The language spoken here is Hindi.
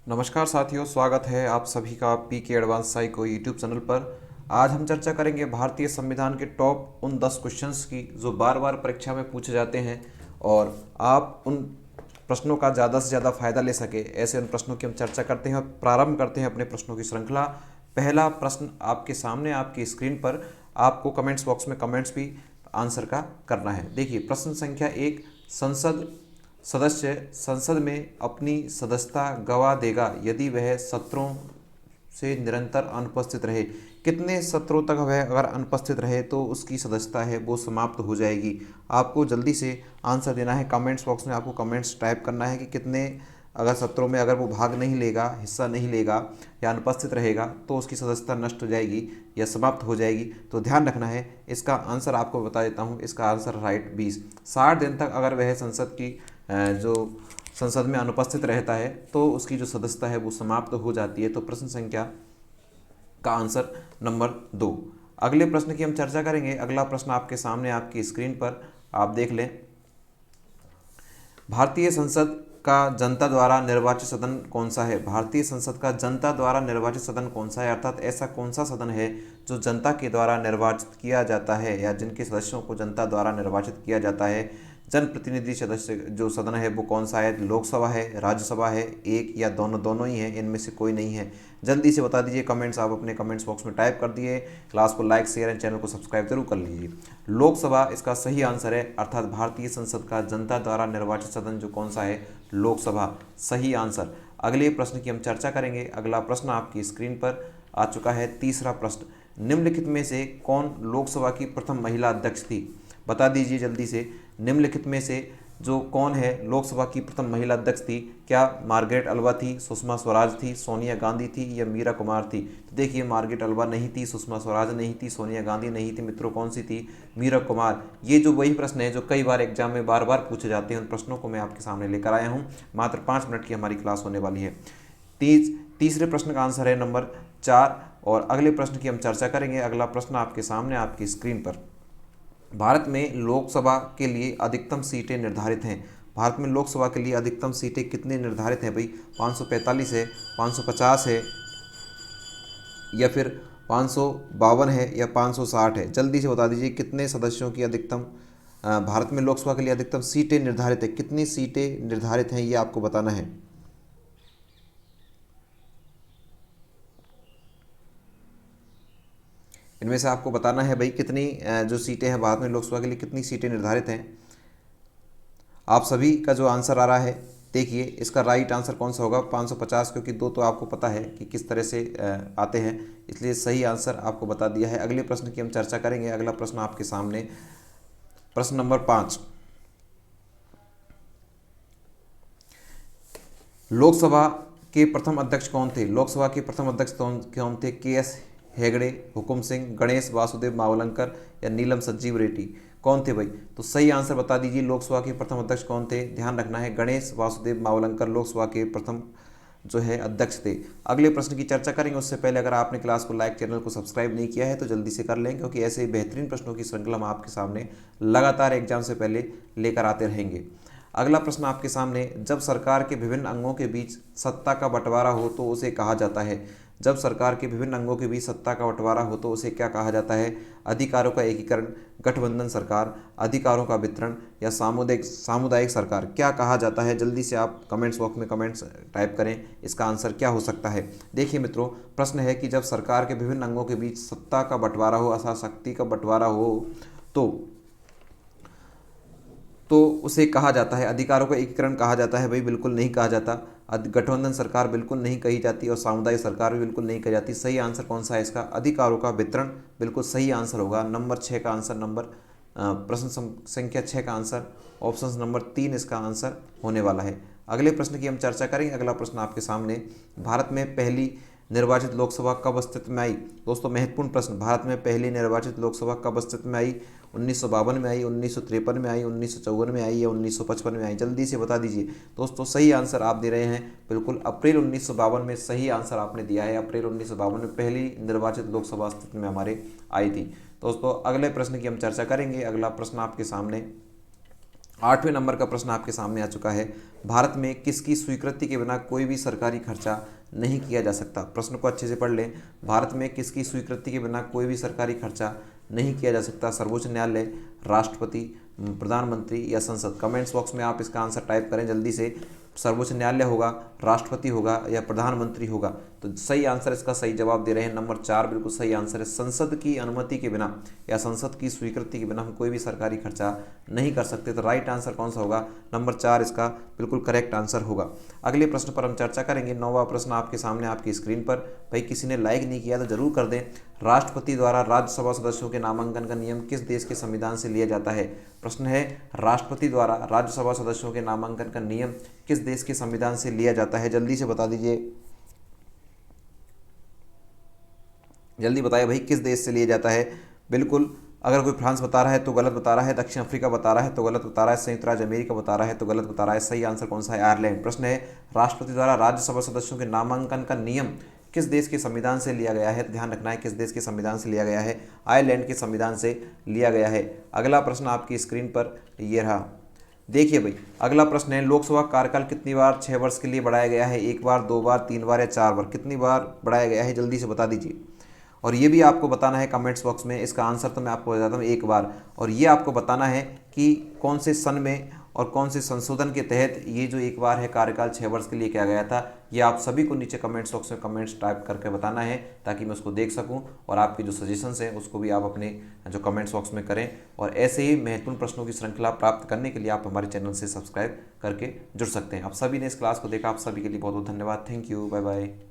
नमस्कार साथियों, स्वागत है आप सभी का पी के एडवांस साइको यूट्यूब चैनल पर। आज हम चर्चा करेंगे भारतीय संविधान के टॉप उन 10 क्वेश्चंस की जो बार बार परीक्षा में पूछे जाते हैं और आप उन प्रश्नों का ज़्यादा से ज़्यादा फायदा ले सके, ऐसे उन प्रश्नों की हम चर्चा करते हैं और प्रारंभ करते हैं अपने प्रश्नों की श्रृंखला। पहला प्रश्न आपके सामने आपकी स्क्रीन पर, आपको कमेंट्स बॉक्स में कमेंट्स भी आंसर का करना है। देखिए प्रश्न संख्या 1, संसद सदस्य संसद में अपनी सदस्यता गंवा देगा यदि वह सत्रों से निरंतर अनुपस्थित रहे। कितने सत्रों तक वह अगर अनुपस्थित रहे तो उसकी सदस्यता है वो समाप्त हो जाएगी। आपको जल्दी से आंसर देना है, कमेंट्स बॉक्स में आपको कमेंट्स टाइप करना है कि कितने अगर सत्रों में अगर वो भाग नहीं लेगा, हिस्सा नहीं लेगा या अनुपस्थित रहेगा तो उसकी सदस्यता नष्ट हो जाएगी या समाप्त हो जाएगी। तो ध्यान रखना है। इसका आंसर आपको बता देता हूँ, इसका आंसर राइट 20। 60 दिन तक अगर वह जो संसद में अनुपस्थित रहता है तो उसकी जो सदस्यता है वो समाप्त हो जाती है। तो प्रश्न संख्या का आंसर नंबर 2। अगले प्रश्न की हम चर्चा करेंगे। अगला प्रश्न आपके सामने आपकी स्क्रीन पर आप देख लें। भारतीय संसद का जनता द्वारा निर्वाचित सदन कौन सा है? भारतीय संसद का जनता द्वारा निर्वाचित सदन कौन सा है, अर्थात ऐसा कौन सा सदन है जो जनता के द्वारा निर्वाचित किया जाता है या जिनके सदस्यों को जनता द्वारा निर्वाचित किया जाता है। जनप्रतिनिधि सदस्य जो सदन है वो कौन सा है? लोकसभा है, राज्यसभा है, एक या दोनों ही है, इनमें से कोई नहीं है। जल्दी से बता दीजिए। कमेंट्स आप अपने कमेंट्स बॉक्स में टाइप कर दिए। क्लास को लाइक शेयर एंड चैनल को सब्सक्राइब जरूर कर लीजिए। लोकसभा इसका सही आंसर है, अर्थात भारतीय संसद का जनता द्वारा निर्वाचित सदन जो कौन सा है? लोकसभा, सही आंसर। अगले प्रश्न की हम चर्चा करेंगे। अगला प्रश्न आपकी स्क्रीन पर आ चुका है। तीसरा प्रश्न, निम्नलिखित में से कौन लोकसभा की प्रथम महिला अध्यक्ष थी? बता दीजिए जल्दी से। निम्नलिखित में से जो कौन है लोकसभा की प्रथम महिला अध्यक्ष थी? क्या मार्गरेट अल्वा थी, सुषमा स्वराज थी, सोनिया गांधी थी या मीरा कुमार थी? तो देखिए मार्गरेट अल्वा नहीं थी, सुषमा स्वराज नहीं थी, सोनिया गांधी नहीं थी। मित्रों कौन सी थी? मीरा कुमार। ये जो वही प्रश्न है जो कई बार एग्जाम में बार बार पूछे जाते हैं, उन प्रश्नों को मैं आपके सामने लेकर आया हूँ। मात्र 5 मिनट की हमारी क्लास होने वाली है। तीसरे प्रश्न का आंसर है नंबर 4 और अगले प्रश्न की हम चर्चा करेंगे। अगला प्रश्न आपके सामने आपकी स्क्रीन पर। भारत में लोकसभा के लिए अधिकतम सीटें निर्धारित हैं। भारत में लोकसभा के लिए अधिकतम सीटें कितनी निर्धारित हैं भाई? 545 है, 550 है या फिर 552 है या 560 है? जल्दी से बता दीजिए कितने सदस्यों की अधिकतम भारत में लोकसभा के लिए अधिकतम सीटें निर्धारित है। कितनी सीटें निर्धारित हैं ये आपको बताना है। इनमें से आपको बताना है भाई कितनी जो सीटें हैं भारत में लोकसभा के लिए, कितनी सीटें निर्धारित हैं। आप सभी का जो आंसर आ रहा है, देखिए इसका राइट आंसर कौन सा होगा? 550, क्योंकि 2 तो आपको पता है कि किस तरह से आते हैं, इसलिए सही आंसर आपको बता दिया है। अगले प्रश्न की हम चर्चा करेंगे। अगला प्रश्न आपके सामने, प्रश्न नंबर 5। लोकसभा के प्रथम अध्यक्ष कौन थे? लोकसभा के प्रथम अध्यक्ष कौन थे? के.एस. हेगड़े, हुकुम सिंह, गणेश वासुदेव मावलंकर या नीलम संजीव रेड्डी? कौन थे भाई? तो सही आंसर बता दीजिए। लोकसभा के प्रथम अध्यक्ष कौन थे? ध्यान रखना है, गणेश वासुदेव मावलंकर लोकसभा के प्रथम जो है अध्यक्ष थे। अगले प्रश्न की चर्चा करेंगे उससे पहले अगर आपने क्लास को लाइक, चैनल को सब्सक्राइब नहीं किया है तो जल्दी से कर लें, क्योंकि ऐसे बेहतरीन प्रश्नों की श्रृंखला हम आपके सामने लगातार एग्जाम से पहले लेकर आते रहेंगे। अगला प्रश्न आपके सामने, जब सरकार के विभिन्न अंगों के बीच सत्ता का बंटवारा हो तो उसे कहा जाता है? जब सरकार के विभिन्न अंगों के बीच सत्ता का बंटवारा हो तो उसे क्या कहा जाता है? अधिकारों का एकीकरण, गठबंधन सरकार, अधिकारों का वितरण या सामुदायिक सरकार? क्या कहा जाता है? जल्दी से आप कमेंट्स बॉक्स में कमेंट्स टाइप करें, इसका आंसर क्या हो सकता है। देखिए मित्रों, प्रश्न है कि जब सरकार के विभिन्न अंगों के बीच सत्ता का बंटवारा हो, अर्थात शक्ति का बंटवारा हो तो उसे कहा जाता है। अधिकारों का एकीकरण कहा जाता है भाई? बिल्कुल नहीं कहा जाता। गठबंधन सरकार बिल्कुल नहीं कही जाती और सामुदायिक सरकार भी बिल्कुल नहीं कही जाती। सही आंसर कौन सा है इसका? अधिकारों का वितरण बिल्कुल सही आंसर होगा। नंबर 6 का आंसर, प्रश्न संख्या 6 का आंसर ऑप्शन नंबर 3 इसका आंसर होने वाला है। अगले प्रश्न की हम चर्चा करेंगे। अगला प्रश्न आपके सामने, भारत में पहली निर्वाचित लोकसभा कब अस्तित्व में आई? दोस्तों महत्वपूर्ण प्रश्न, भारत में पहली निर्वाचित लोकसभा कब अस्तित्व में आई? 1952 में आई, 1953 में आई, 1954 में आई या 1955 में आई? जल्दी से बता दीजिए। दोस्तों सही आंसर आप दे रहे हैं बिल्कुल, अप्रैल 1952 में सही आंसर आपने दिया है। अप्रैल 1952 में पहली निर्वाचित लोकसभा अस्तित्व में हमारे आई थी। दोस्तों अगले प्रश्न की हम चर्चा करेंगे। अगला प्रश्न आपके सामने 8वें नंबर का प्रश्न आपके सामने आ चुका है। भारत में किसकी स्वीकृति के बिना कोई भी सरकारी खर्चा नहीं किया जा सकता? प्रश्न को अच्छे से पढ़ लें। भारत में किसकी स्वीकृति के बिना कोई भी सरकारी खर्चा नहीं किया जा सकता? सर्वोच्च न्यायालय, राष्ट्रपति, प्रधानमंत्री या संसद? कमेंट्स बॉक्स में आप इसका आंसर टाइप करें जल्दी से। सर्वोच्च न्यायालय होगा, राष्ट्रपति होगा या प्रधानमंत्री होगा? तो सही आंसर, इसका सही जवाब दे रहे हैं नंबर 4 बिल्कुल सही आंसर है। संसद की अनुमति के बिना या संसद की स्वीकृति के बिना हम कोई भी सरकारी खर्चा नहीं कर सकते। तो राइट आंसर कौन सा होगा? नंबर 4 इसका बिल्कुल करेक्ट आंसर होगा। अगले प्रश्न पर हम चर्चा करेंगे। 9वां प्रश्न आपके सामने आपकी स्क्रीन पर। भाई किसी ने लाइक नहीं किया तो जरूर कर दें। राष्ट्रपति द्वारा राज्यसभा सदस्यों के नामांकन का नियम किस देश के संविधान से लिया जाता है? प्रश्न है, राष्ट्रपति द्वारा राज्यसभा सदस्यों के नामांकन का नियम किस देश के संविधान से लिया जाता है? जल्दी से बता दीजिए, जल्दी बताइए भाई, किस देश से लिया जाता है? बिल्कुल, अगर कोई फ्रांस बता रहा है तो गलत बता रहा है, दक्षिण अफ्रीका बता रहा है तो गलत बता रहा है, संयुक्त राज्य अमेरिका बता रहा है तो गलत बता रहा है। सही आंसर कौन सा है? आयरलैंड। प्रश्न है, राष्ट्रपति द्वारा राज्यसभा सदस्यों के नामांकन का नियम किस देश के संविधान से लिया गया है? ध्यान रखना है, किस देश के संविधान से लिया गया है? आयरलैंड के संविधान से लिया गया है। अगला प्रश्न आपकी स्क्रीन पर ये रहा। देखिए भाई, अगला प्रश्न है, लोकसभा कार्यकाल कितनी बार 6 वर्ष के लिए बढ़ाया गया है? 1 बार, 2 बार, 3 बार या 4 बार? कितनी बार बढ़ाया गया है? जल्दी से बता दीजिए। और ये भी आपको बताना है कमेंट्स बॉक्स में। इसका आंसर तो मैं आपको बताता हूँ 1 बार। और ये आपको बताना है कि कौन से सन में और कौन से संशोधन के तहत ये जो 1 बार है कार्यकाल 6 वर्ष के लिए किया गया था। ये आप सभी को नीचे कमेंट्स बॉक्स में कमेंट्स टाइप करके बताना है, ताकि मैं उसको देख सकूं और आपके जो सजेशंस हैं उसको भी आप अपने जो कमेंट्स बॉक्स में करें। और ऐसे ही महत्वपूर्ण प्रश्नों की श्रृंखला प्राप्त करने के लिए आप हमारे चैनल से सब्सक्राइब करके जुड़ सकते हैं। आप सभी ने इस क्लास को देखा, आप सभी के लिए बहुत बहुत धन्यवाद। Thank you, bye bye.